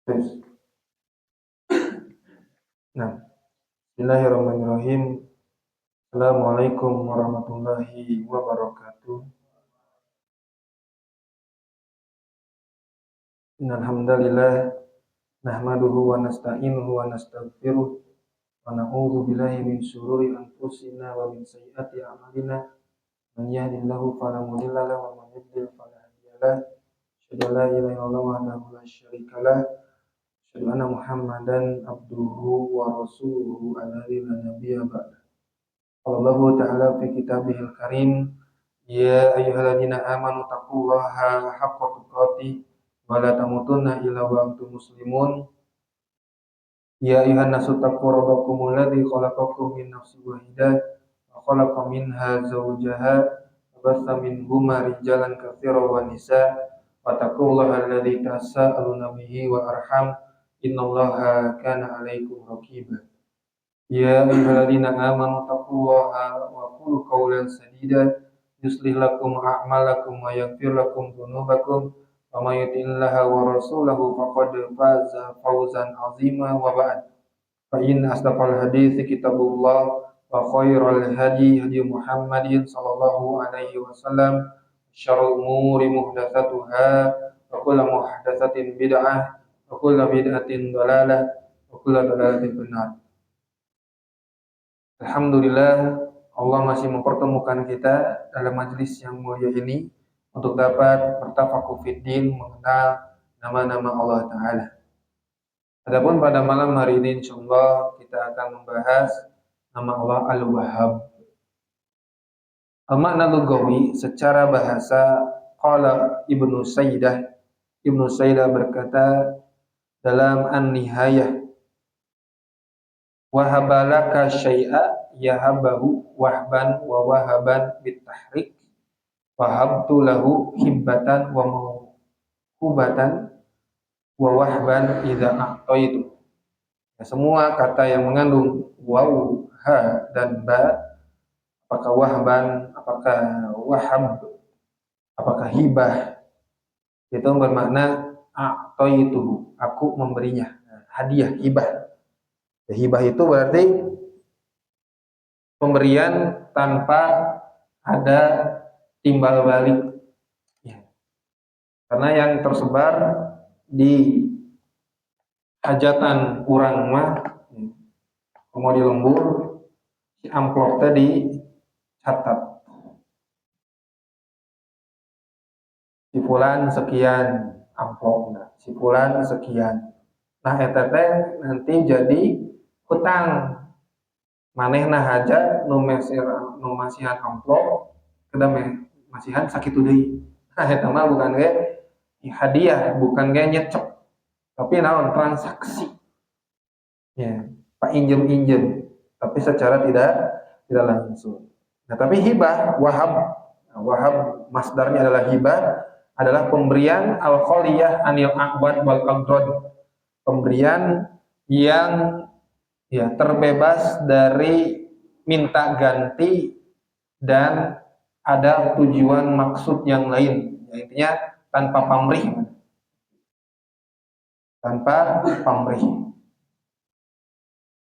Terus. Nah, Bismillahirrahmanirrahim. Assalamualaikum warahmatullahi wabarakatuh. Innal hamdalillah nahmaduhu wa nasta'inuhu wa nastaghfiruh wa na'udzu billahi min syururi anfusina wa min sayyiati a'malina. Man yahdihillahu fala mudilla lahu wa man yudlil fala hadiya lahu. Asyhadu an la ilaha illallah wahdahu la syarika lahu. Asyhadu anna Muhammadan abduhu wa rasuluhu alladzi la nabiyya ba'da. Allah Ta'ala fi kitabihil karim, ya ayyuhalladzina amanu taqullaha haqqa tuqatih wa la tamutunna illa wa antum muslimun. Ya ayyuhan nasu taqu rabbakumul ladzi khalaqakum min nafsin wahidah wa khalaqa minha zawjaha wa bassa minhuma rijalan katsiran wa nisaa wa taqullaha alladzi tasaaluna bihi wa arham innallaha kana 'alaikum raqiba. Ya ayyuhalladzina amanu taqullaha wa qulu qawlan sadida yuslih lakum a'malakum wa yaghfir lakum dzunubakum wa may yuti'illaha wa rasulahu faqad faza fawzan 'azima wa ba'd. Fa inna asdaqal hadithi kitabullah wa khairal hadi hadi Muhammadin sallallahu alaihi wasallam syarrul umuri muhdatsatuha wa kullu muhdatsatin bid'ah wa kullu bid'atin dhalalah wa kullu dhalalatin finnar. Alhamdulillah, Allah masih mempertemukan kita dalam majelis yang mulia ini untuk dapat bertafakuh fiddin, mengenal nama-nama Allah Ta'ala. Adapun pada malam hari ini insyaallah kita akan membahas nama Allah Al-Wahhab. Al-makna lughawi secara bahasa, qala Ibnu Sayyidah berkata dalam An-Nihayah, wahabalaka syai'a yahabahu wahban wa wahaban bitahrik wahabtu lahu hibbatan wa mawhubatan wa wahban idza a'taitu. Ya, semua kata yang mengandung waw, ha dan ba, apakah wahban, apakah wahab, apakah hibah, itu bermakna a'taitu, aku memberinya, hadiah, hibah. Hibah itu berarti pemberian tanpa ada timbal balik. Ya. Karena yang tersebar di hajatan urang mah, mau di lembur, si amplop tadi catat. Si fulan sekian amplopna, si fulan sekian. Nah, eta teh nanti jadi hutang. Manehna hajat nu masihan amplop kedah masihan sakitu deui. Nah, eta mah bukan ge hadiah, bukan ge nyecep. Tapi naon transaksi. Ya, pak injem-injem, tapi secara tidak langsung. Nah, tapi hibah, wahab masdarnya adalah hibah, adalah pemberian al-khaliyah anil aqwad wal aqrad. Pemberian yang ya terbebas dari minta ganti dan ada tujuan maksud yang lain, ya, intinya tanpa pamrih.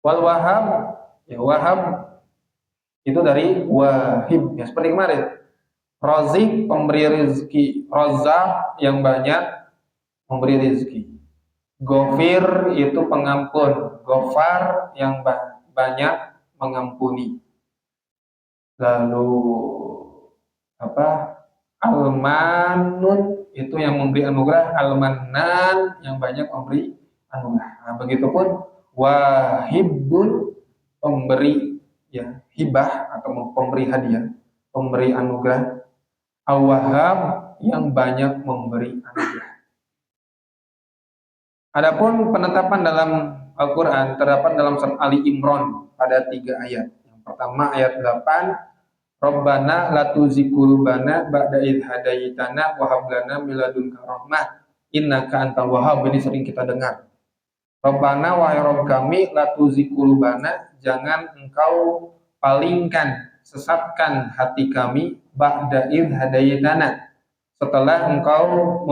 Wal wahab, ya wahab itu dari wahib, ya seperti kemarin. Razik, pemberi rezeki, razak yang banyak memberi rezeki. Ghafir itu pengampun, ghafar yang banyak mengampuni. Lalu Al-Manun itu yang memberi anugerah, Al-Mannan yang banyak memberi anugerah. Nah, begitupun wahibun, pemberi ya hibah atau pemberi hadiah, pemberi anugerah. Al-Wahhab yang banyak memberi anugerah. Adapun penetapan dalam Al-Quran terdapat dalam surat Ali Imran pada 3 ayat. Yang pertama ayat 8, Rabbana la tuzigh qulubana ba'da idh hadaitana wa hab lana min ladunka rahmah innaka antal wahhab. Ini sering kita dengar. Rabbana, wahai Rabb kami, la tuzigh qulubana, jangan engkau palingkan, sesatkan hati kami, ba'da idh hadaitana, setelah engkau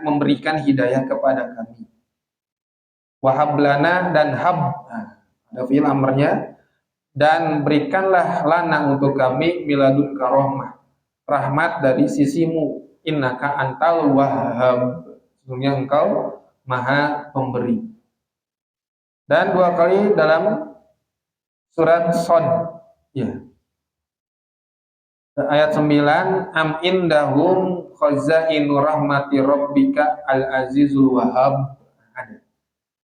memberikan hidayah kepada kami. wahablana dan hab, nah, ada fi'il amrnya, dan berikanlah lana untuk kami miladun karohmah, rahmat dari sisimu, innaka antal wahhab, sesungguhnya engkau maha pemberi. Dan dua kali dalam surat Shad, ya, ayat 9, am indahum khazainu rahmati rabbika al azizul wahhab.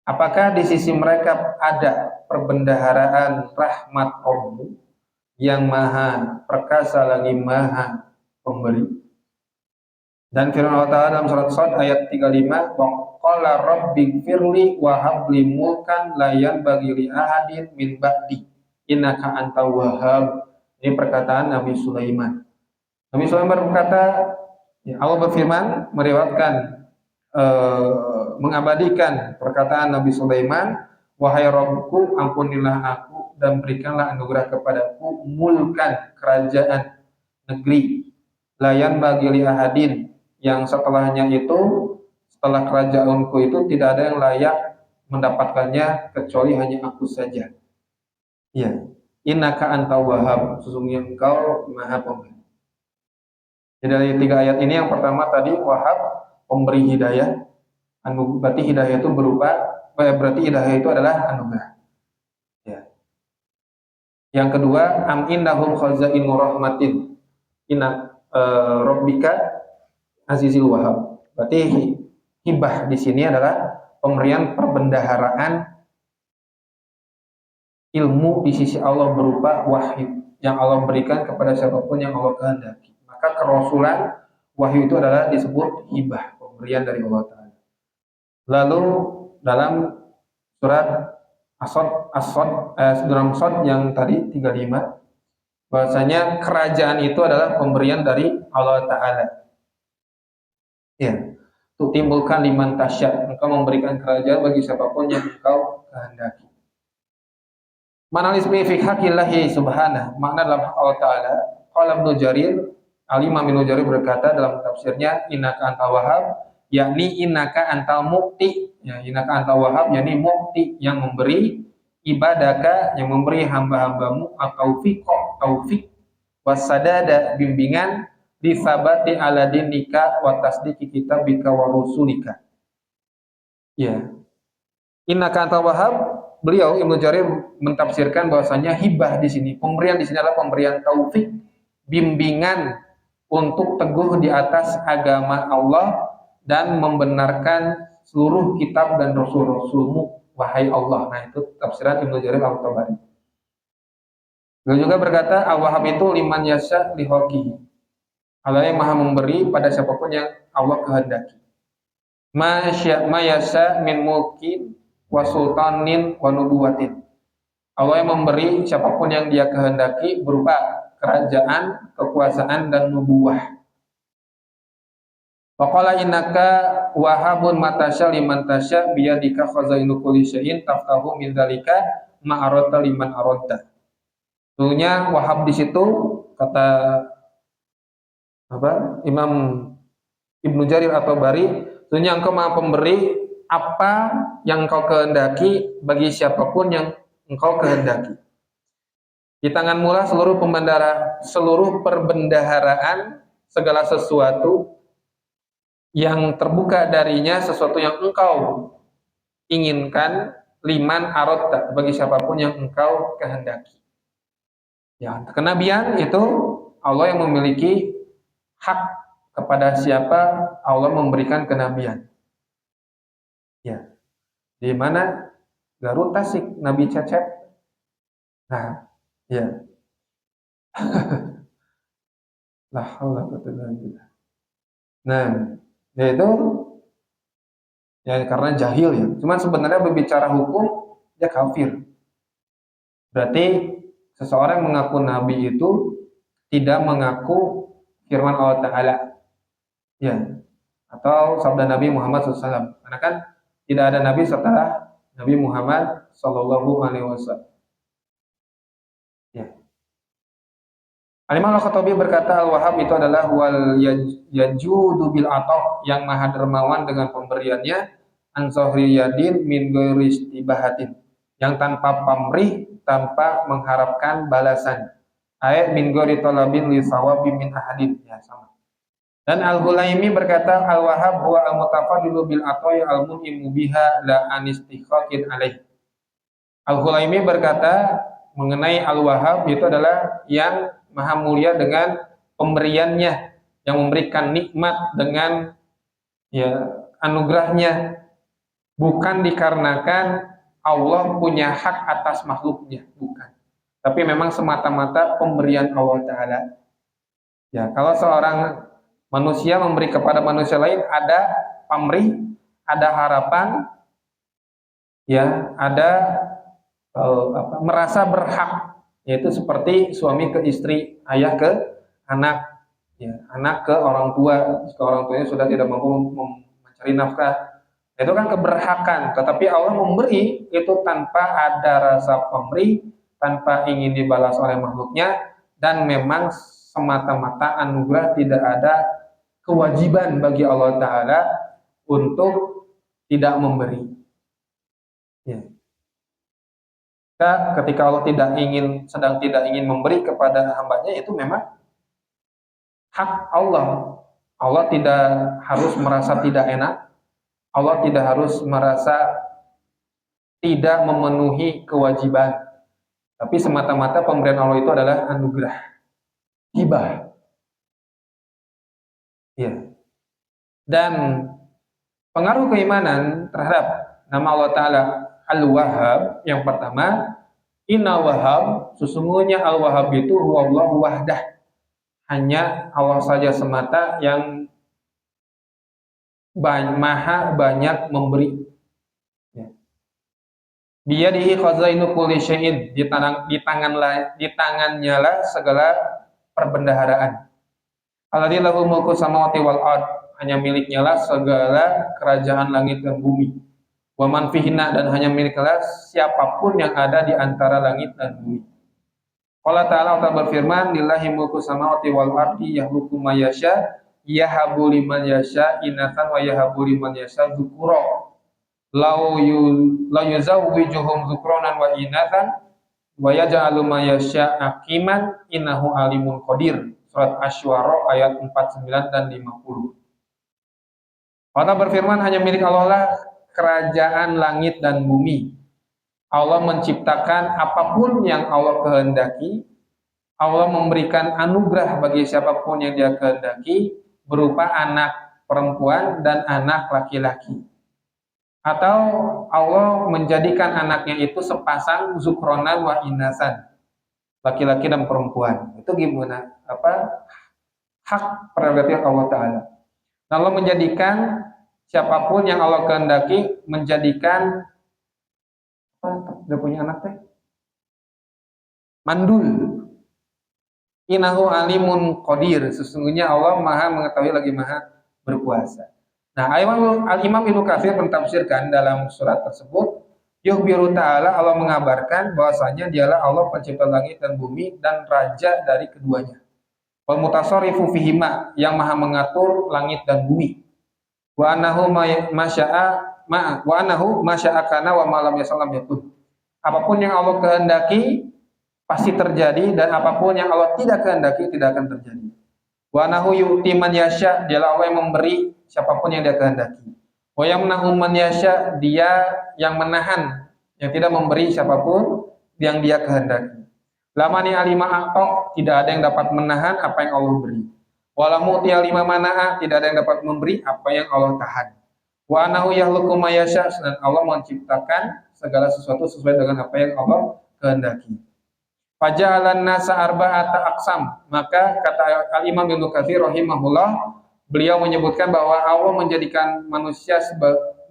Apakah di sisi mereka ada perbendaharaan rahmat Rabb yang maha perkasa lagi maha pemberi? Dan firman Allah Ta'ala dalam surat Shad ayat 35, wa qala rabbighfirli wa habli mulkan la yanbaghi li ahadin min ba'di innaka antal wahhab. Ini perkataan Nabi Sulaiman. Nabi Sulaiman berkata, ya, Allah berfirman meriwayatkan mengabadikan perkataan Nabi Sulaiman, wahai Rabbku, ampunilah aku dan berikanlah anugerah kepadaku mulkan, kerajaan negeri, layan bagi li ahadin, yang setelahnya itu, setelah kerajaanku itu tidak ada yang layak mendapatkannya kecuali hanya aku saja. Ya, innaka anta wahhab, sesungguhnya engkau maha pemberi. Jadi dari 3 ayat ini, yang pertama tadi wahhab, pemberi hidayah, berarti hidayah itu berupa, berarti hidayah itu adalah anugerah. Ya. Yang kedua, am indahum khazainu rahmatin inna rabbika azizil wahhab. Berarti hibah di sini adalah pemberian perbendaharaan ilmu di sisi Allah berupa wahyu yang Allah berikan kepada siapapun yang Allah kehendaki. Maka kerasulan wahyu itu adalah disebut hibah, pemberian dari Allah Ta'ala. Lalu dalam surat dalam Shad yang tadi 35, bahwasanya kerajaan itu adalah pemberian dari Allah Ta'ala. Ya, untuk timbulkan liman tasya, engkau memberikan kerajaan bagi siapapun yang engkau kehendaki. Mana ismi fi haqqillahi subhanahu, makna dalam hak Allah Ta'ala. Qala Ibnu Jarir, Al-Imam Ibnu Jarir berkata dalam tafsirnya, innaka antal wahhab, yakni innaka antal mukti, ya, innaka antal wahhab, yakni mukti, yang memberi, ibadaka, yang memberi hamba-hambamu, taufik wasadada, bimbingan, disabati ala dinika wa tasdiki kitabika wa rusulika. Ya, innaka antal wahhab, beliau Ibnu Jarir mentafsirkan bahwasanya hibah di sini, pemberian di sini adalah pemberian taufik, bimbingan untuk teguh di atas agama Allah dan membenarkan seluruh kitab dan rasul-rasulmu, wahai Allah. Nah, itu tafsiran Ibnu Jarir Al-Tabari. Beliau juga berkata, al-wahhab itu liman yasha li khalqihi, Allah yang maha memberi pada siapapun yang Allah kehendaki. Ma yasha min mulkin wa sultanin wa nubuwatin, Allah yang memberi siapapun yang dia kehendaki berupa kerajaan, kekuasaan, dan nubuwah. Faqala innaka wahabun matasya liman tasya biyadika khazainu kulli syai'in taftahu min dzalika ma arata liman arata. Tentunya wahab di situ, kata Imam Ibnu Jarir At-Tabari, tentunya engkau maha pemberi apa yang engkau kehendaki bagi siapapun yang engkau kehendaki. Di tangan mula seluruh perbendaharaan segala sesuatu yang terbuka darinya sesuatu yang engkau inginkan, liman arotta, bagi siapapun yang engkau kehendaki. Ya, kenabian itu Allah yang memiliki hak kepada siapa Allah memberikan kenabian. Ya, di mana Garut Tasik, Nabi Cecep. Nah, ya. La haula wa la quwwata. Nah, yaitu ya karena jahil ya. Cuman sebenarnya berbicara hukum dia kafir. Berarti seseorang mengaku nabi itu tidak mengaku firman Allah Ta'ala, ya, atau sabda Nabi Muhammad SAW. Karena kan tidak ada nabi setelah Nabi Muhammad SAW. Ya. Al-Imam Al-Khattabi berkata, Al-Wahhab itu adalah wal yajudu bil ata, yang maha dermawan dengan pemberiannya, an zohriyadin min ghairi istibahatin, yang tanpa pamrih, tanpa mengharapkan balasan. Ayat min ghairi talabin li sawabi min ahadin, ya sama. Dan Al-Hulaimi berkata, Al-Wahhab huwa al-mutafadilu bil atoi al-mun'imu biha la anistiqaqin alaih. Al-Hulaimi berkata mengenai Al-Wahhab itu adalah yang maha mulia dengan pemberiannya, yang memberikan nikmat dengan ya anugerahnya, bukan dikarenakan Allah punya hak atas makhluknya, bukan. Tapi memang semata-mata pemberian Allah Ta'ala. Ya, kalau seorang manusia memberi kepada manusia lain, ada pamrih, ada harapan, ya, ada merasa berhak, yaitu seperti suami ke istri, ayah ke anak, ya, anak ke orang tua, jika orang tuanya sudah tidak mampu mencari nafkah, itu kan keberhakan. Tetapi Allah memberi itu tanpa ada rasa pamrih, tanpa ingin dibalas oleh makhluknya, dan memang semata-mata anugerah, tidak ada kewajiban bagi Allah Ta'ala untuk tidak memberi. Ya. Ketika Allah sedang tidak ingin memberi kepada hambanya, itu memang hak Allah. Allah tidak harus merasa tidak enak, Allah tidak harus merasa tidak memenuhi kewajiban, tapi semata-mata pemberian Allah itu adalah anugerah, hibah. Ya. Dan pengaruh keimanan terhadap nama Allah Ta'ala Al-Wahhab, yang pertama, Inna Wahhab, sesungguhnya Al-Wahhab itu huwallahu wahdah, hanya Allah saja semata yang maha banyak memberi. Ya. Biyadihi khazainu kulli syai'in, di tangannya lah segala perbendaharaan. Alladzi lahu mulku samawati wal ard, hanya miliknya lah segala kerajaan langit dan bumi. Wa man fihinna, dan hanya miliknya siapapun yang ada di antara langit dan bumi. Allah Ta'ala berfirman, lillahi mulku samawati wal ardi yakhluqu ma yasha yahabu liman yasha inatan wa yahabu liman yasha dzukura law yuzawwijuhum dzukranan wa inatan wa yaj'alu ma yasha aqiman innahu alimun qadir. Surat Asy-Syu'ara ayat 49 dan 50. Allah berfirman, hanya milik Allah lah kerajaan langit dan bumi. Allah menciptakan apapun yang Allah kehendaki. Allah memberikan anugerah bagi siapapun yang Dia kehendaki, berupa anak perempuan dan anak laki-laki. Atau Allah menjadikan anaknya itu sepasang zukronan wa inasan, laki-laki dan perempuan. Itu gimana? Hak prerogatif Allah Ta'ala. Allah menjadikan siapapun yang Allah kehendaki, menjadikan dia punya anak teh mandul. Innahu alimun qadir, sesungguhnya Allah maha mengetahui lagi maha berkuasa. Nah, Al-Imam Ibnu Katsir mentafsirkan dalam surat tersebut, yukhbiru ta'ala, Allah mengabarkan bahwasanya dialah Allah pencipta langit dan bumi dan raja dari keduanya. Wal mutasarrifu fihima, yang maha mengatur langit dan bumi. Wa annahu masya'a kana wa ma lam yasallam yakun. Apapun yang Allah kehendaki pasti terjadi, dan apapun yang Allah tidak kehendaki tidak akan terjadi. Wa annahu yu'ti man yasha, dialah Allah yang memberi siapapun yang Dia kehendaki. Wa yamnahu man yasha, Dia yang menahan, yang tidak memberi siapapun yang Dia kehendaki. Lamani alima a'ta, tidak ada yang dapat menahan apa yang Allah beri. Walamu alima mana'a, tidak ada yang dapat memberi apa yang Allah tahan. Wa anahu yakhluqu ma yasha, dan Allah menciptakan segala sesuatu sesuai dengan apa yang Allah kehendaki. Faja'alan nasa arba'ata aqsam, maka kata Al-Imam Ibnu Katsir rahimahullah, beliau menyebutkan bahwa Allah menjadikan manusia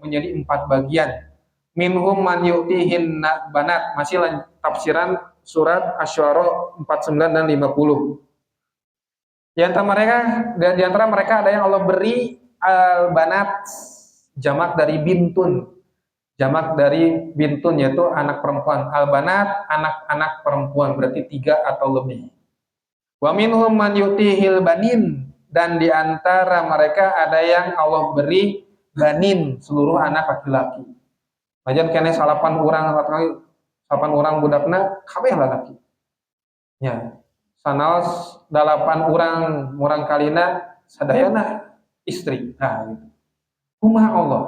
menjadi 4 bagian. Minhum man yu'tihin banat, masih tafsiran surat Asy-Syu'ara 49 dan 50. Di antara mereka ada yang Allah beri al-banat, jamak dari bintun. Jamak dari bintun yaitu anak perempuan. Al-banat, anak-anak perempuan, berarti 3 atau lebih. Wa minhum man yutihil banin, dan di antara mereka ada yang Allah beri banin seluruh anak laki-laki. Majan kene salapan urang budakna kabeh lalaki. Ya. Sanaos 8 urang kalina sadayana istri. Nah, gitu. Kumaha Allah.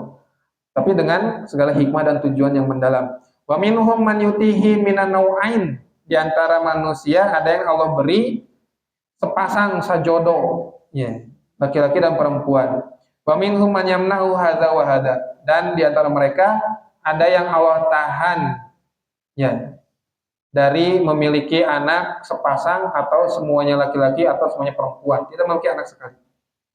Tapi dengan segala hikmah dan tujuan yang mendalam. Wa minhum man yutihi minan nau'ain. Di antara manusia ada yang Allah beri sepasang sajodoh, ya, laki-laki dan perempuan. Wa minhum man yamna'u hadza wa hadza. Dan di antara mereka ada yang Allah tahan, ya, dari memiliki anak sepasang atau semuanya laki-laki atau semuanya perempuan, tidak memiliki anak sekali,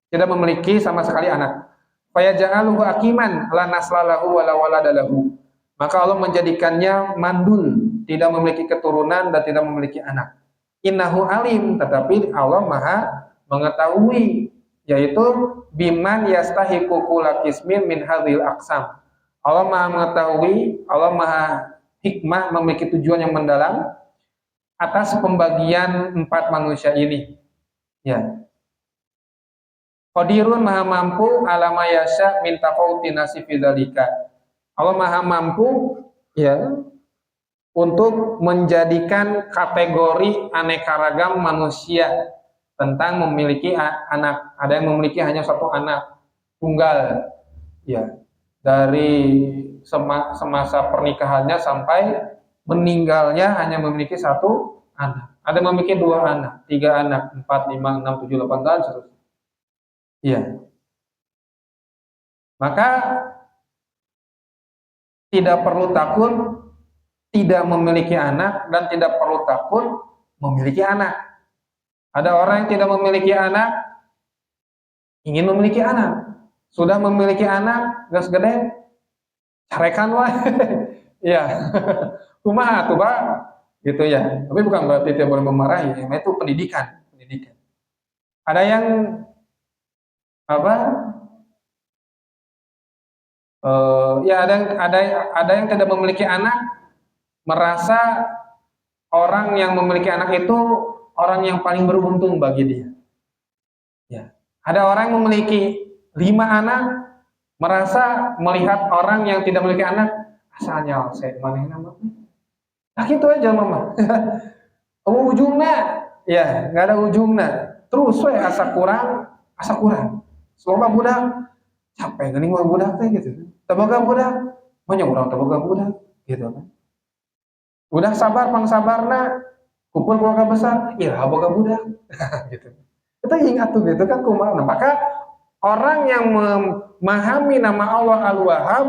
tidak memiliki sama sekali anak. Fayaj'aluhu akiman la naslalahu wala waladalahu. Maka Allah menjadikannya mandul, tidak memiliki keturunan dan tidak memiliki anak. Innahu alim, tetapi Allah Maha mengetahui, yaitu biman yastahiqu kulakismin min hadhil aqsam. Allah Maha mengetahui, Allah Maha hikmah, memiliki tujuan yang mendalam atas pembagian 4 manusia ini. Ya. Qadirun, Maha mampu, alama yasha min tafawuti nasifi dzalika. Allah Maha mampu, ya, untuk menjadikan kategori aneka ragam manusia tentang memiliki anak. Ada yang memiliki hanya 1 anak tunggal, ya, dari semasa pernikahannya sampai meninggalnya hanya memiliki 1 anak. Ada yang memiliki 2 anak, 3 anak, 4, 5, 6, 7, 8 dan seterusnya. Iya. Maka tidak perlu takut tidak memiliki anak dan tidak perlu takut memiliki anak. Ada orang yang tidak memiliki anak ingin memiliki anak. Sudah memiliki anak, geus gede, carekan wae. Iya. Kumaha tuh, Pak? Gitu ya. Tapi bukan berarti tidak boleh memarahi, itu pendidikan. Ada yang ya ada yang tidak memiliki anak merasa orang yang memiliki anak itu orang yang paling beruntung bagi dia. Ya. Ada orang yang memiliki 5 anak merasa melihat orang yang tidak memiliki anak asalnya saya manehna mah. Nah gitu aja mama. Ujungnya ya nggak ada ujungnya. Terus we asa kurang. Semoga budak capek geuning mah budak teh gitu. Teboga budak, banyak orang teboga budak gitu kan. Udah sabar pangsabarna, kumpul keluarga besar, iraha boga budak gitu. Kita ingat tuh gitu kan kumaha. Maka orang yang memahami nama Allah Al-Wahhab,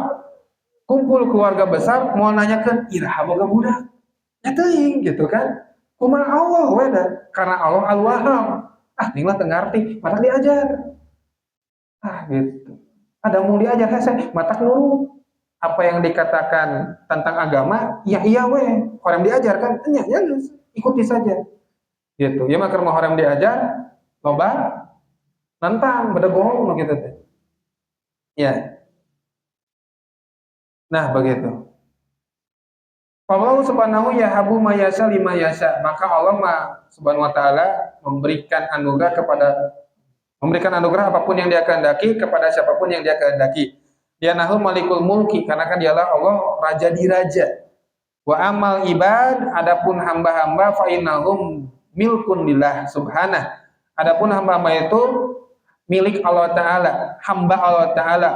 kumpul keluarga besar mau nanyakeun iraha boga budak. Ya teuing gitu kan. Kumaha Allah we da, karena Allah Al-Wahhab. Tinggal teu ngarti, mata diajar. Gitu. Ada mau diajar hese, matak nurut. Apa yang dikatakan tentang agama, iya we. Orang diajarkan, ya ikuti saja. Gitu. Ya maka mau orang diajar, loba nantang, bedegong gitu teh. Ya. Nah, begitu. Allah subhanahu yahabu mayasa lima yasa. Maka Allah subhanahu wa ta'ala memberikan anugerah apapun yang dia kehendaki kepada siapapun yang dia kehendaki. Dia nahu malikul mulki, karena kan dialah Allah raja di raja. Wa amal ibad, adapun hamba-hamba fa innahum milkun lillah subhanah. Adapun hamba-hamba itu milik Allah taala, hamba Allah taala.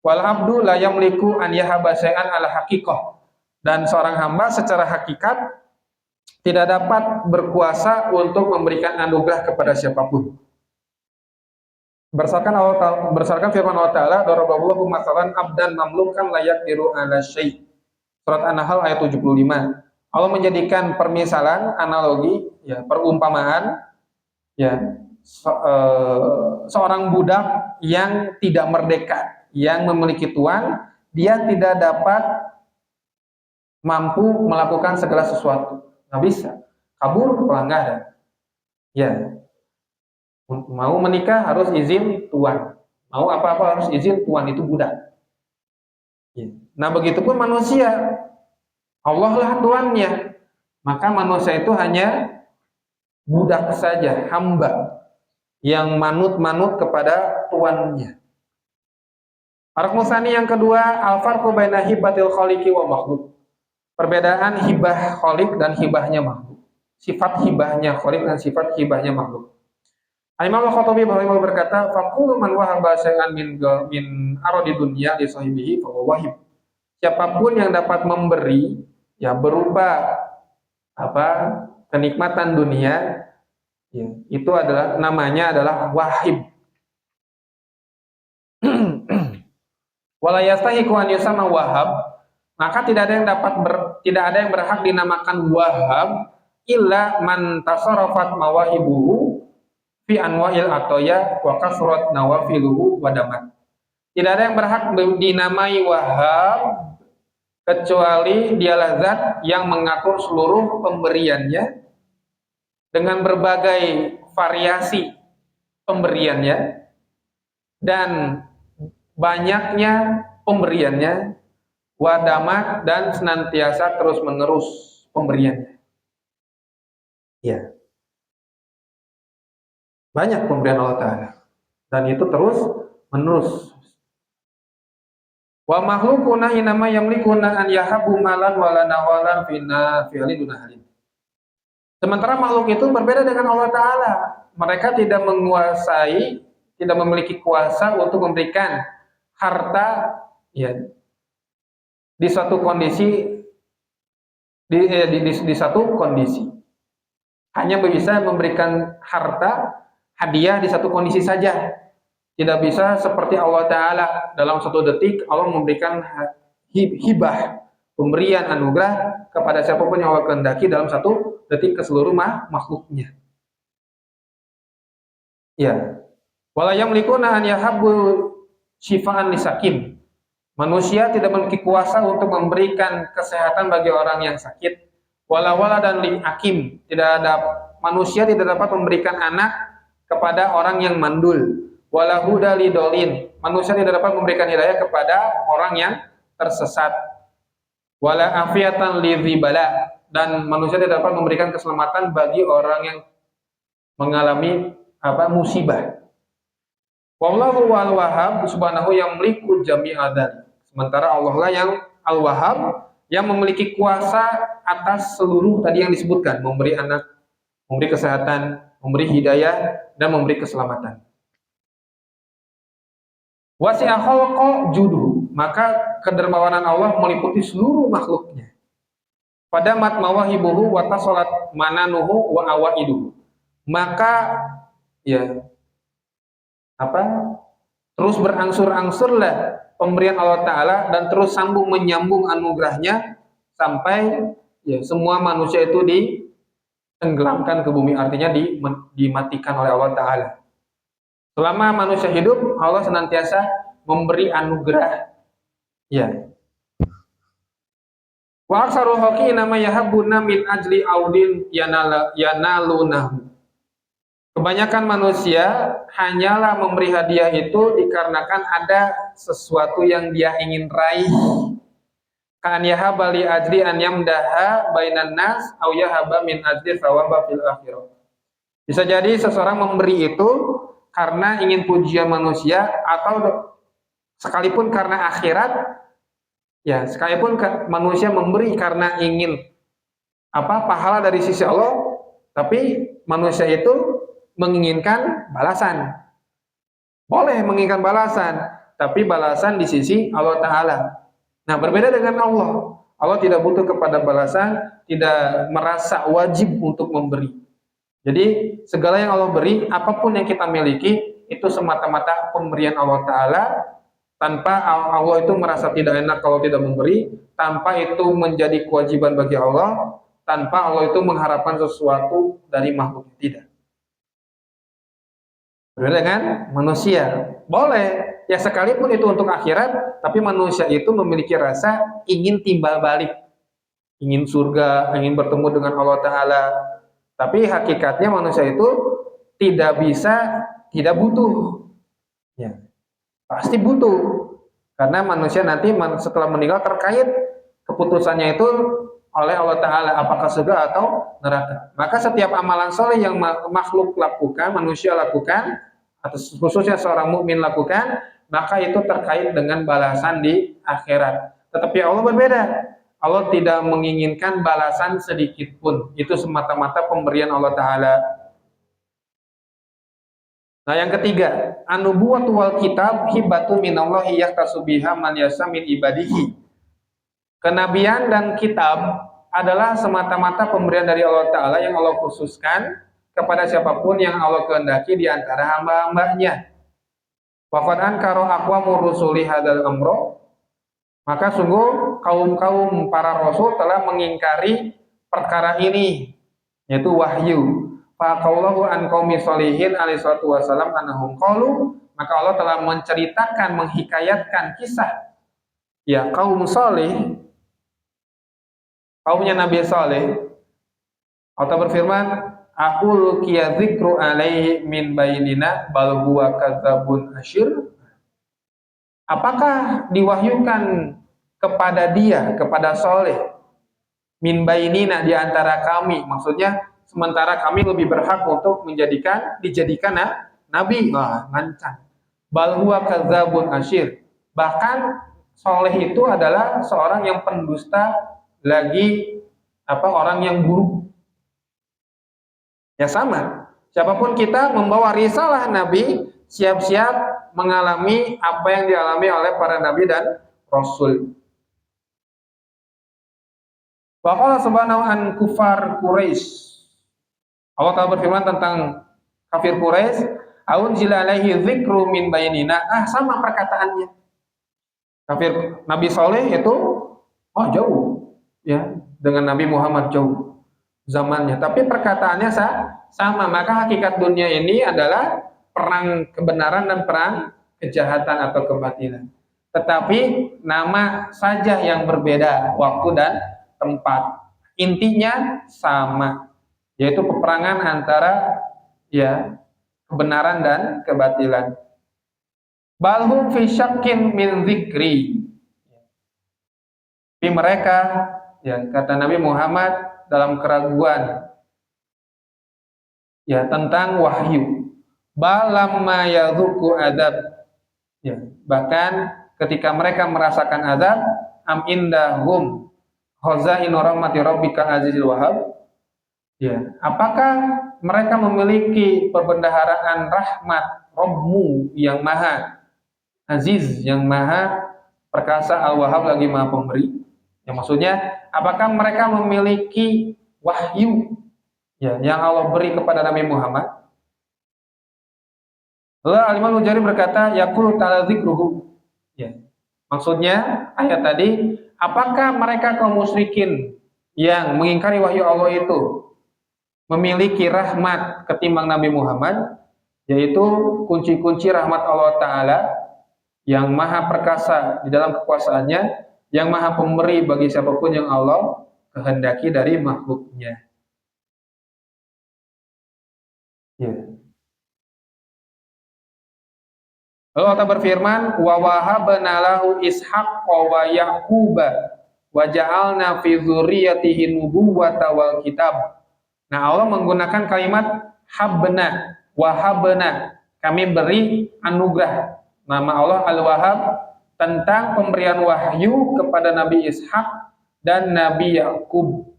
Wal abdu la yamliku an yahaba syai'an ala haqiqah. Dan seorang hamba secara hakikat tidak dapat berkuasa untuk memberikan anugerah kepada siapapun. Berdasarkan firman Allah Ta'ala, daraballahu mathalan abdan mamlukan la yaqdiru ala syai'. Surat An-Nahl ayat 75. Allah menjadikan permisalan, analogi, ya, perumpamaan, ya, seorang budak yang tidak merdeka, yang memiliki tuan, dia tidak dapat mampu melakukan segala sesuatu. Nggak bisa. Kabur pelanggaran. Ya. Mau menikah harus izin tuan. Mau apa-apa harus izin tuan, itu budak. Ya. Nah begitupun manusia. Allah lah tuannya. Maka manusia itu hanya budak saja, hamba yang manut-manut kepada tuannya. Ar-ruknu tsani yang kedua, al-farqu baina hibatil khaliqi wa makhluk. Perbedaan hibah khaliq dan hibahnya makhluk. Sifat hibahnya khaliq dan sifat hibahnya makhluk. Imam Al-Khattabi rahimahullah berkata, "Faqulu man wahaba syai'an min aradi dunya li sahibihi fa wahib." Siapapun yang dapat memberi ya berupa kenikmatan dunia, ya, itu adalah namanya adalah wahib. Wala yastahiqu an yusama wahab, maka tidak ada yang berhak dinamakan wahab illa man tasarrafat mawahibuhu fi anwa'il atoya wa kasrat nawafiluhu wa damat. Tidak ada yang berhak dinamai wahab kecuali dialah zat yang mengatur seluruh pemberiannya dengan berbagai variasi pemberiannya dan banyaknya pemberiannya, wadamat dan senantiasa terus menerus pemberiannya. Ya, banyak pemberian Allah Ta'ala dan itu terus menerus. Wa makhlukuna inama yamlikuna an yahabu malan wala nawalan fina fi'ali dunahalin. Sementara makhluk itu berbeda dengan Allah Ta'ala. Mereka tidak menguasai, tidak memiliki kuasa untuk memberikan harta ya di suatu kondisi di satu kondisi. Hanya bisa memberikan harta hadiah di satu kondisi saja. Tidak bisa seperti Allah Ta'ala dalam satu detik Allah memberikan hibah, pemberian anugerah kepada siapapun yang Allah kehendaki dalam satu detik ke seluruh makhluknya. Ya. Wala yamlikuna an yahabbu syifaan lisakin. Manusia tidak memiliki kuasa untuk memberikan kesehatan bagi orang yang sakit. Wala dan li akim. Manusia tidak dapat memberikan anak kepada orang yang mandul. Wala huda li dolin. Manusia tidak dapat memberikan hidayah kepada orang yang tersesat. Wala afiatan li ribala. Dan manusia tidak dapat memberikan keselamatan bagi orang yang mengalami musibah. Wallahu al-wahhab subhanahu yamliku jami'a dzalik. Sementara Allah lah yang al-wahhab yang memiliki kuasa atas seluruh tadi yang disebutkan, memberi anak, memberi kesehatan, memberi hidayah dan memberi keselamatan. Wasi'a khalqa juduhu, maka kedermawanan Allah meliputi seluruh makhluknya. Pada mat mawahibuhu wa tasalat mananuhu wa awaiduhu. Maka ya terus berangsur-angsurlah pemberian Allah Ta'ala dan terus menyambung anugerahnya sampai ya semua manusia itu ditenggelamkan ke bumi, artinya dimatikan oleh Allah Ta'ala. Selama manusia hidup, Allah senantiasa memberi anugerah. Ya. Wa aksarul haqi nama yahabuna min ajli audin yanalunahu. Kebanyakan manusia hanyalah memberi hadiah itu dikarenakan ada sesuatu yang dia ingin raih. Kan yahaba li ajli an yamdaha bainan nas au yahaba min ajli thawaba fil akhirah. Bisa jadi seseorang memberi itu karena ingin pujian manusia atau sekalipun karena akhirat. Ya, sekalipun manusia memberi karena ingin pahala dari sisi Allah, tapi manusia itu menginginkan balasan. Boleh menginginkan balasan, tapi balasan di sisi Allah Ta'ala. Nah, berbeda dengan Allah. Allah tidak butuh kepada balasan, tidak merasa wajib untuk memberi. Jadi, segala yang Allah beri, apapun yang kita miliki, itu semata-mata pemberian Allah Ta'ala, tanpa Allah itu merasa tidak enak kalau tidak memberi, tanpa itu menjadi kewajiban bagi Allah, tanpa Allah itu mengharapkan sesuatu dari makhluk. Tidak. Berbeda dengan manusia. Boleh, ya sekalipun itu untuk akhirat, tapi manusia itu memiliki rasa ingin timbal balik. Ingin surga, ingin bertemu dengan Allah Ta'ala. Tapi hakikatnya manusia itu tidak butuh. Ya, pasti butuh. Karena manusia nanti setelah meninggal terkait keputusannya itu oleh Allah Ta'ala, apakah surga atau neraka. Maka setiap amalan soleh yang makhluk lakukan, manusia lakukan, atau khususnya seorang mukmin lakukan, maka itu terkait dengan balasan di akhirat. Tetapi Allah berbeda. Allah tidak menginginkan balasan sedikit pun. Itu semata-mata pemberian Allah Ta'ala. Nah, yang ketiga, an-nubuwwatu wal kitab hibatu minallahi yahtasu biha man yasha min ibadihi. Kenabian dan kitab adalah semata-mata pemberian dari Allah Ta'ala yang Allah khususkan kepada siapapun yang Allah kehendaki di antara hamba-hambanya. Wa qad ankara aqwamu rusuli hadzal amra, maka sungguh kaum-kaum para rasul telah mengingkari perkara ini, yaitu wahyu. Fa qaulahu an qaumi sholihin alaihi salatu wasalam annahum qalu, maka Allah telah menceritakan, menghikayatkan kisah ya kaum saleh, kaumnya Nabi Saleh. Allah berfirman, aqul kiya dzikru alaihi min bainina bal huwa kadzabun asyir. Apakah diwahyukan kepada dia, kepada Saleh, min bainina, di antara kami, maksudnya sementara kami lebih berhak untuk dijadikan nabi. Nah, ngancam. Bal huwa kadzabun asyir. Bahkan Saleh itu adalah seorang yang pendusta, lagi orang yang buruk. Ya sama. Siapapun kita membawa risalah Nabi, siap-siap mengalami apa yang dialami oleh para nabi dan rasul. Wa qala subhanahu an kufar Quraisy. Allah Ta'ala berfirman tentang kafir Quraisy, "Aunzila alaihi dzikru min bainina." Sama perkataannya. Kafir Nabi Saleh itu jauh ya dengan Nabi Muhammad, jauh zamannya, tapi perkataannya sama. Maka hakikat dunia ini adalah perang kebenaran dan perang kejahatan atau kebatilan. Tetapi nama saja yang berbeda, waktu dan tempat. Intinya sama, yaitu peperangan antara kebenaran dan kebatilan. Balhum fi syakkin min dzikri. Tapi mereka, kata Nabi Muhammad, dalam keraguan tentang wahyu. Balamma yadzuku adzab. Bahkan ketika mereka merasakan azab, am indahum khazainu rahmati rabbikal azizil wahhab. Apakah mereka memiliki perbendaharaan rahmat Rabbmu yang maha aziz, yang maha perkasa, al-wahhab, lagi maha pemberi? Maksudnya, apakah mereka memiliki wahyu yang Allah beri kepada Nabi Muhammad? Lalu Al-Imam Al-Jari berkata, yaqulu ta'ala dzikruhu. Maksudnya ayat tadi, apakah mereka kaum musyrikin yang mengingkari wahyu Allah itu memiliki rahmat ketimbang Nabi Muhammad, yaitu kunci-kunci rahmat Allah Ta'ala yang maha perkasa di dalam kekuasaannya, yang maha pemberi bagi siapapun yang Allah kehendaki dari makhluknya. Lalu Allah berfirman, wa wahabna lahu ishaq wa yaquba wa ja'alna fi dzurriyyatihi nubuwwata wal kitab. Nah, Allah menggunakan kalimat habna, wahabna, kami beri anugerah. Nama Allah Al-Wahhab tentang pemberian wahyu kepada Nabi Ishak dan Nabi Yakub.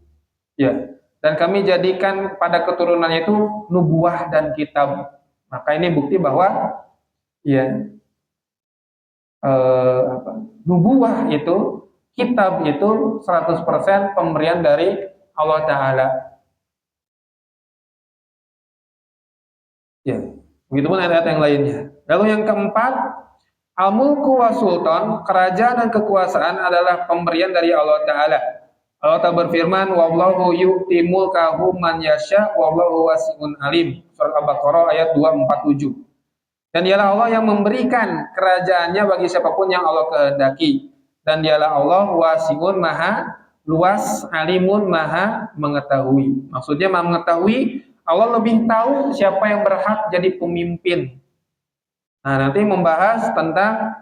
Dan kami jadikan pada keturunannya itu nubuah dan kitab. Maka ini bukti bahwa nubuah itu, kitab itu 100% pemberian dari Allah Ta'ala. Begitupun ayat-ayat yang lainnya. Lalu yang keempat, al-mulku wa sultan, kerajaan dan kekuasaan adalah pemberian dari Allah Ta'ala. Allah Ta'ala berfirman, wallahu yu'ti mulkahu man yasha wallahu wasi'un alim. Surah Al-Baqarah ayat 247. Dan dialah Allah yang memberikan kerajaannya bagi siapapun yang Allah kehendaki. Dan dialah Allah wasi'un, maha luas, alimun, maha mengetahui. Maksudnya maha mengetahui, Allah lebih tahu siapa yang berhak jadi pemimpin. Nah, nanti membahas tentang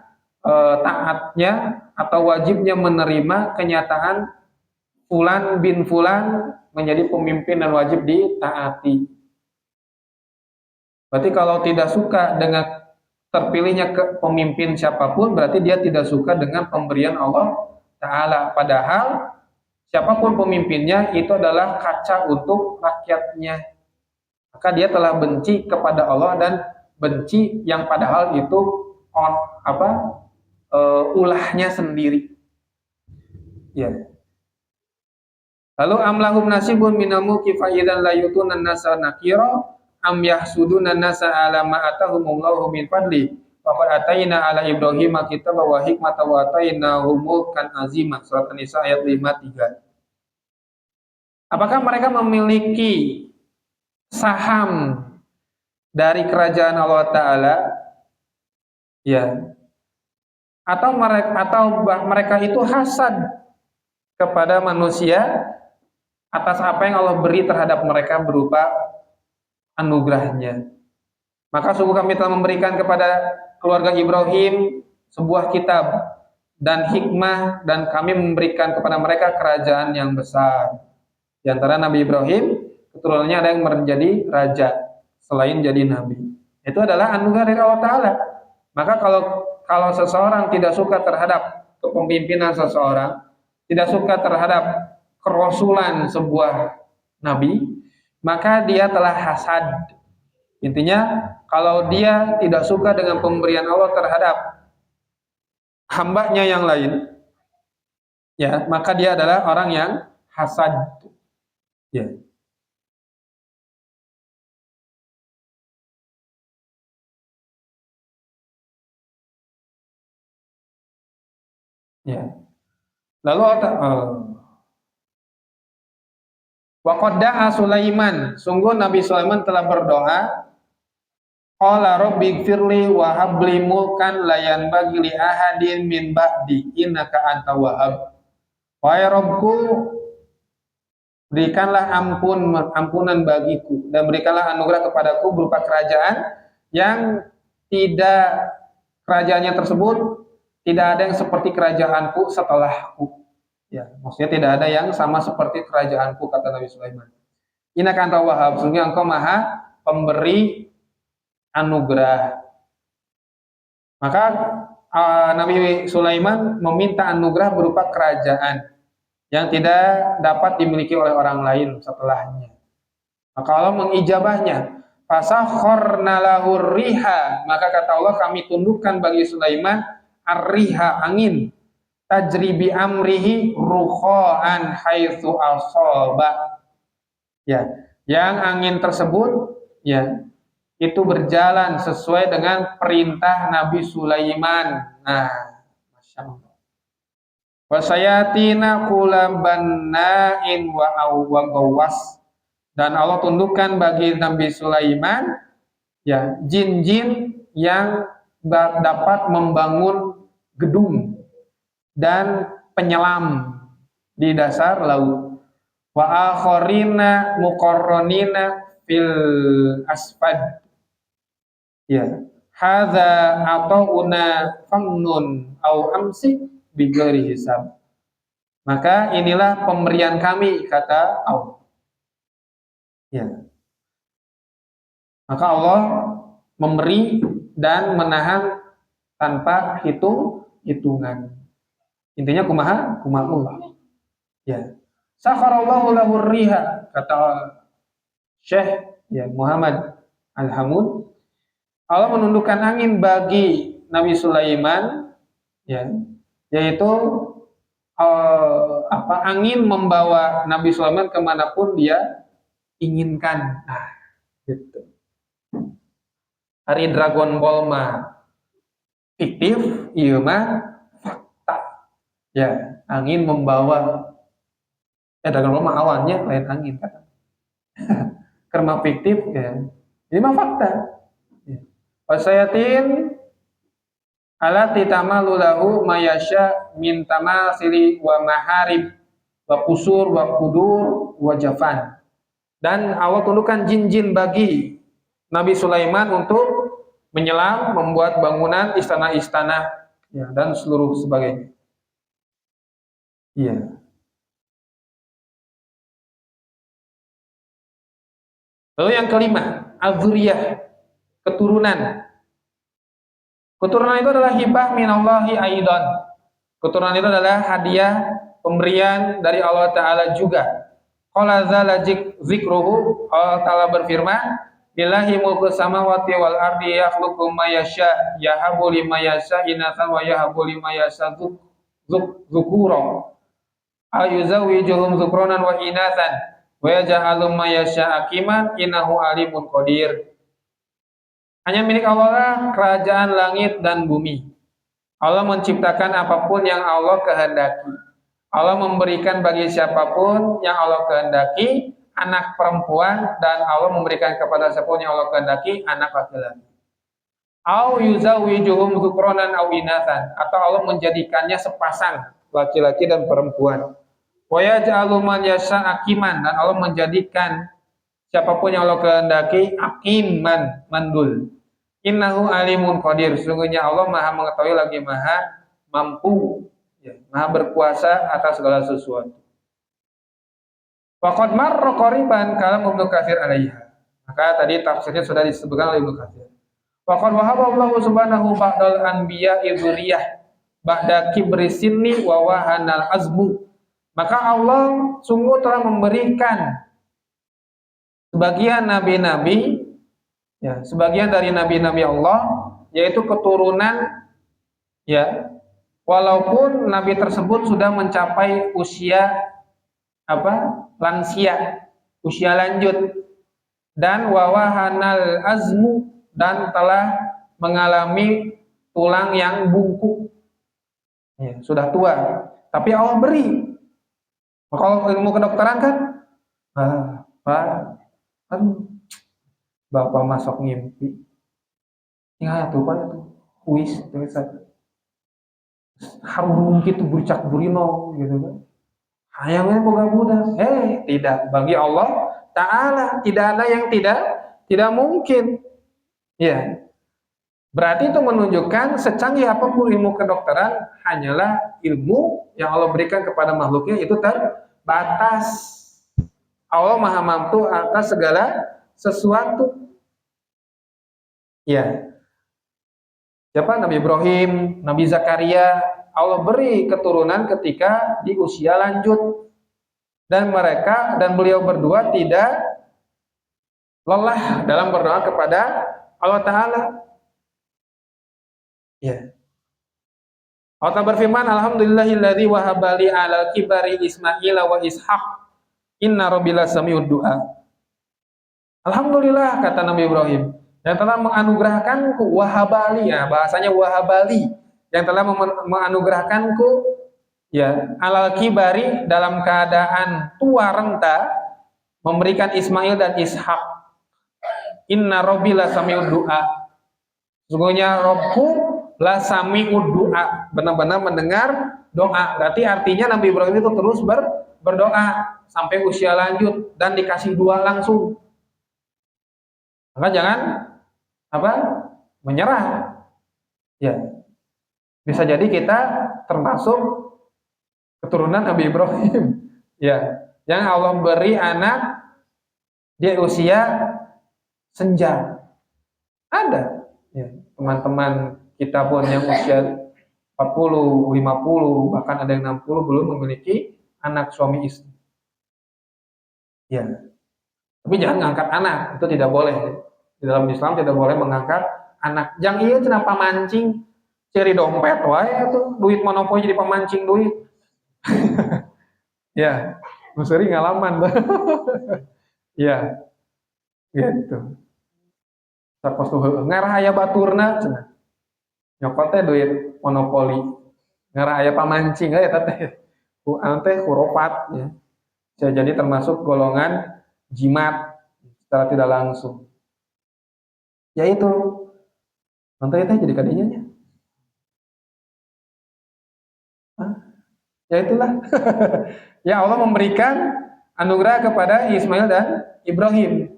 taatnya atau wajibnya menerima kenyataan Fulan bin Fulan menjadi pemimpin dan wajib ditaati. Berarti kalau tidak suka dengan terpilihnya pemimpin siapapun berarti dia tidak suka dengan pemberian Allah Ta'ala. Padahal siapapun pemimpinnya itu adalah kaca untuk rakyatnya. Maka dia telah benci kepada Allah dan benci yang padahal itu on, apa ulahnya sendiri. Ya. Lalu amlahum nasibun minal mulki fa idzan la yutunan nasa nakira am yahsuduna nasa ala ma atahumullahu min fadli faqad ataina ala ibrahim kitaba wa hikmata wa atainahu mulkan azima. Surat An-Nisa ayat 53. Apakah mereka memiliki saham dari kerajaan Allah Ta'ala? Ya. Atau mereka itu hasad kepada manusia atas apa yang Allah beri terhadap mereka berupa anugerahnya. Maka sungguh kami telah memberikan kepada keluarga Ibrahim sebuah kitab dan hikmah, dan kami memberikan kepada mereka kerajaan yang besar. Di antara Nabi Ibrahim, keturunannya ada yang menjadi raja selain jadi nabi. Itu adalah anugerah dari Allah Ta'ala. Maka kalau seseorang tidak suka terhadap kepemimpinan seseorang, tidak suka terhadap kerasulan sebuah nabi, maka dia telah hasad. Intinya, kalau dia tidak suka dengan pemberian Allah terhadap hambanya yang lain, ya, maka dia adalah orang yang hasad. Ya. Ya. Lalu wa qadda'a Sulaiman, sungguh Nabi Sulaiman telah berdoa, qala rabbi gfirli wa habli mulkan la yanbaghi li ahadin min ba'di innaka anta wahhab. Wahai Rabbku, berikanlah ampunan bagiku dan berikanlah anugerah kepadaku berupa kerajaan yang tidak kerajaannya tersebut tidak ada yang seperti kerajaanku setelahku. Ya, maksudnya tidak ada yang sama seperti kerajaanku, kata Nabi Sulaiman. Innaka anta wahhab, sungguh engkau maha pemberi anugerah. Maka Nabi Sulaiman meminta anugerah berupa kerajaan yang tidak dapat dimiliki oleh orang lain setelahnya. Maka Allah mengijabahnya. Fasakhorna lahur riha, maka kata Allah kami tundukkan bagi Sulaiman ar-riha, angin, tajri bi amrihi rukha'an haitsu asaba. Ya, yang angin tersebut ya itu berjalan sesuai dengan perintah Nabi Sulaiman. Nah, Masya Allah. Wasayatina kulambanna'in wa gawas, dan Allah tundukkan bagi Nabi Sulaiman ya jin-jin yang dapat membangun gedung dan penyelam di dasar laut. Wa akharina muqarranina fil asfad. Ya, hadza atauna famnun au amsik bighairi hisab. Maka inilah pemberian kami, kata Allah. Ya. Maka Allah memberi dan menahan tanpa hitungan. Intinya kumaha Allah. Ya. Sakharallahu lahur riha, kata Syekh ya Muhammad Al-Hamud. Allah menundukkan angin bagi Nabi Sulaiman, ya, yaitu angin membawa Nabi Sulaiman kemanapun dia inginkan. Nah, gitu. Hari Dragon Ball mah fiktif, iya mah fakta. Ya, angin membawa. Dragon Ball mah awannya lain angin kan. Karena fiktif ya. Ini mah fakta. Ya. Wasayatin ala titamalu lahu mayasya min tamasili wa maharib wa kusur wa kudur wa jafan. Dan Allah tundukkan jin-jin bagi Nabi Sulaiman untuk menyelam, membuat bangunan, istana-istana ya, dan seluruh sebagainya. Iya. Lalu yang kelima, az-zuriyah, keturunan. Keturunan itu adalah hibah minallahi aidan. Keturunan itu adalah hadiah pemberian dari Allah Ta'ala juga. Qala zala zikruhu, Allah Ta'ala berfirman, Billahi mulku samawati wal ardi yakhluqu ma yasha yahabu liman yasha inatsan wa yahabu liman yasha dzukura ayuzawijuhum dzukronan wa inatsan wa yaj'alu ma yasha aqiman innahu alimun qadir. Hanya milik Allah lah kerajaan langit dan bumi. Allah menciptakan apapun yang Allah kehendaki. Allah memberikan bagi siapapun yang Allah kehendaki anak perempuan, dan Allah memberikan kepada siapapun yang Allah kehendaki anak laki-laki. Au yuzawijuhum dzukronan au inatsan, atau Allah menjadikannya sepasang laki-laki dan perempuan. Wa yaj'alu man yasha aqiman, dan Allah menjadikan siapapun yang Allah kehendaki aqiman, mandul. Innahu alimun qadir, sesungguhnya Allah Maha mengetahui lagi Maha mampu, ya, Maha berkuasa atas segala sesuatu. Waqad marra qariban kalam Ibnu Katsir alaiha. Maka tadi tafsirnya sudah disebutkan oleh Ibnu Katsir. Waqad wahaba Allah subhanahu ba'dal anbiya dzurriyyah ba'da kibri sinni wa wahanal azmu. Maka Allah sungguh telah memberikan sebagian nabi-nabi, ya, sebagian dari nabi-nabi Allah, yaitu keturunan, ya, walaupun nabi tersebut sudah mencapai usia lansia, usia lanjut, dan wawahanal azmu, dan telah mengalami tulang yang bungkuk, ya, sudah tua, tapi Allah beri. Kalau ilmu kedokteran kan, kan Bapak masuk ngimpi, ya tuh Pak itu, kuis, harum gitu burcak burino gitu kan. Hayangnya boga budak. Tidak, bagi Allah Ta'ala tidak ada yang tidak mungkin. Ya. Berarti itu menunjukkan secanggih apapun ilmu kedokteran, hanyalah ilmu yang Allah berikan kepada makhluknya itu terbatas. Allah Maha mampu atas segala sesuatu. Ya. Siapa? Nabi Ibrahim, Nabi Zakaria, Allah beri keturunan ketika di usia lanjut, dan mereka dan beliau berdua tidak lelah dalam berdoa kepada Allah Ta'ala. Ya. Allah berfirman, Alhamdulillahilladzi wahabali alal kibari Ismaila wa Ishaq inna rabbila sami'ud du'a. Alhamdulillah, kata Nabi Ibrahim, yang telah menganugerahkanku, wahabali, ya, bahasanya wahabali, yang telah menganugerahkanku, ya, alal kibari, dalam keadaan tua renta, memberikan Ismail dan Ishak. Inna rabbi la sami'ud du'a, sesungguhnya Robku la sami'ud du'a, benar-benar mendengar doa. Berarti artinya Nabi Ibrahim itu terus berdoa sampai usia lanjut dan dikasih dua langsung. Maka jangan menyerah, ya. Bisa jadi kita termasuk keturunan Nabi Ibrahim, ya, yang Allah beri anak di usia senja. Ada, ya, teman-teman kita pun yang usia 40, 50, bahkan ada yang 60 belum memiliki anak suami istri. Ya. Tapi jangan ngangkat anak, itu tidak boleh. Di dalam Islam tidak boleh mengangkat anak. Jangan iya kenapa mancing cari dompet wae tuh, duit monopoli jadi pemancing duit. Ya, sering ngalaman. Ya. Gitu. Sapos tuh ngarah aya baturna cenah. Nyokot teh duit monopoli. Ngarah aya pamancing eta teh. Ku teh khurafat, ya. Bisa jadi termasuk golongan jimat secara tidak langsung. Yaitu nanti teh jadi kadinya nya. Ya itulah. Ya, Allah memberikan anugerah kepada Ismail dan Ibrahim.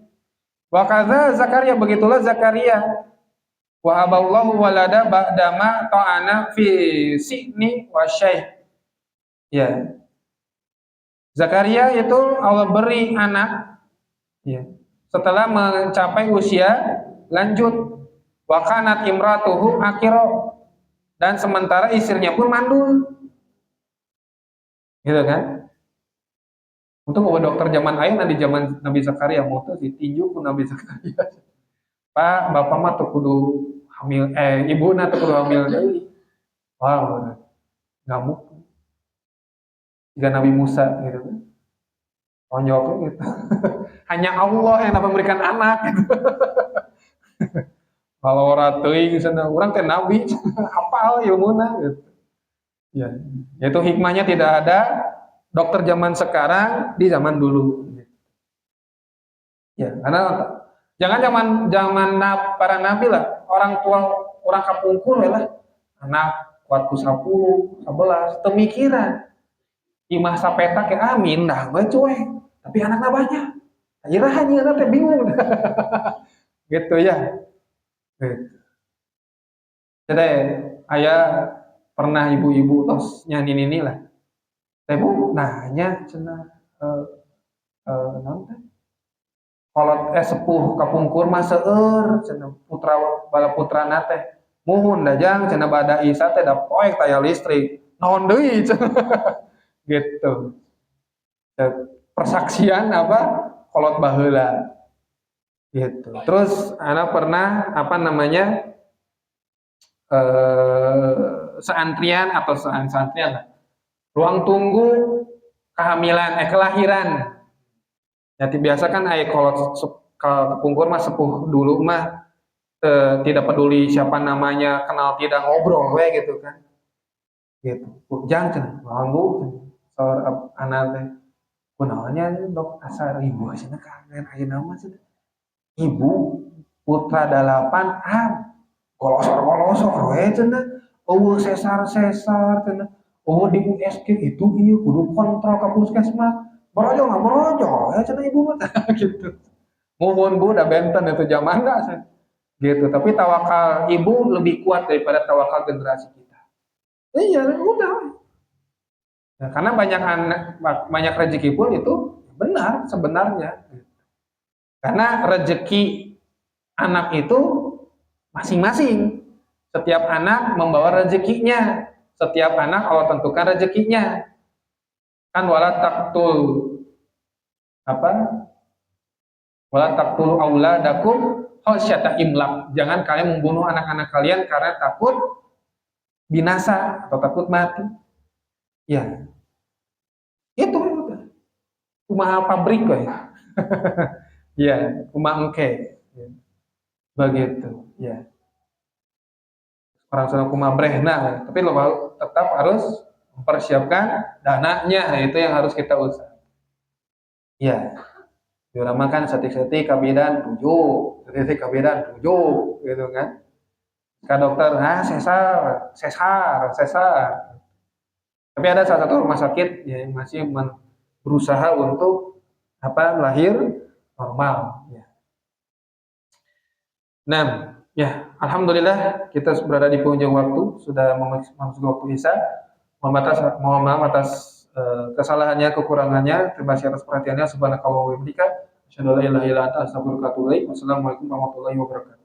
Wa kadza Zakaria, begitulah Zakaria. Wa haballahu walada ba'dama ta'ana fi sini wa syekh. Ya. Zakaria itu Allah beri anak, ya, setelah mencapai usia lanjut. Wa kanat imratuhu akiro, dan sementara istrinya pun mandul. Gitu kan? Untuk dokter zaman ayeuna di zaman Nabi Zakaria mau tuh ditinju ku Nabi Zakaria. Pak, bapak mah tuh kudu hamil ibuna tuh kudu hamil deui. Wah, ngamuk. Jika Nabi Musa gitu kan. Tonjoknya gitu. Hanya Allah yang dapat memberikan anak gitu. Kalau orang teuing sana urang teh nabi, apal ilmuna gitu. Ya, itu hikmahnya tidak ada dokter zaman sekarang di zaman dulu. Ya, karena jangan zaman zaman para nabi lah, orang tua orang kapungkur lah, anak kuat ku 10, 11, pemikiran. Imah sapeta ke amin dah gue cuek, tapi anaknya banyak. Akhirnya hanya teh bingung. Gitu ya. Gitu. Jadi ayah pernah ibu-ibu tos nyanyi ini lah. Tebu nanya cenah naon teh? Kolot sepuh kapungkur mah seueur cenah putra bala putrana teh. Muhun dajang cenah bada Isa teh da poek taya listrik. Naon deui cenah. Gitu. Persaksian apa? Kolot baheula. Gitu. Terus anak pernah apa namanya? Seantrian atau seantrian lah. Ruang tunggu kehamilan kelahiran. Jadi biasa kan ayah kalau kepungkur mah sepuh dulu mah tidak peduli siapa namanya, kenal tidak ngobrol we gitu kan. Gitu. Jangan ganggu anak teh. Kunaonnya dok asal ibu cenah kangen aya nama cenah. Ibu putra dalapan golosor we cenah. Eueuh sesar-sesar cenah. Oh di USG itu iya kudu kontrol ke puskesmas. Borojo ya cenah ibu mah gitu. Muhun Bu da benten itu zaman da gitu. Tapi tawakal ibu lebih kuat daripada tawakal generasi kita. Iya, udah. Nah, karena banyak rezeki pun itu benar sebenarnya. Karena rezeki anak itu masing-masing. Setiap anak membawa rezekinya. Setiap anak Allah tentukan rezekinya. Kan wala taqtul apa? Wala taqtul auladakum khasyata imlaq. Jangan kalian membunuh anak-anak kalian karena takut binasa atau takut mati. Ya. Itu kumaha pabrik we. Ya, kumaha engke. Begitu, ya. Orang sana kumaha brehna, tapi lo tetap harus mempersiapkan dananya, itu yang harus kita usah. Ya, diramakan setik-setik kabidan 7, setik kabidan 7, gitu kan. Ke dokter, sesar. Tapi ada salah satu rumah sakit yang masih berusaha untuk lahir normal. Ya. Nah, ya, alhamdulillah kita berada di penghujung waktu, sudah memasuki waktu Isya. Mohon maaf atas kesalahannya, kekurangannya. Terima kasih atas perhatiannya. Subhanakallah wa bihamdika, asyhadu an la ilaha illa anta, astaghfiruka wa atubu ilaik. Wassalamualaikum warahmatullahi wabarakatuh.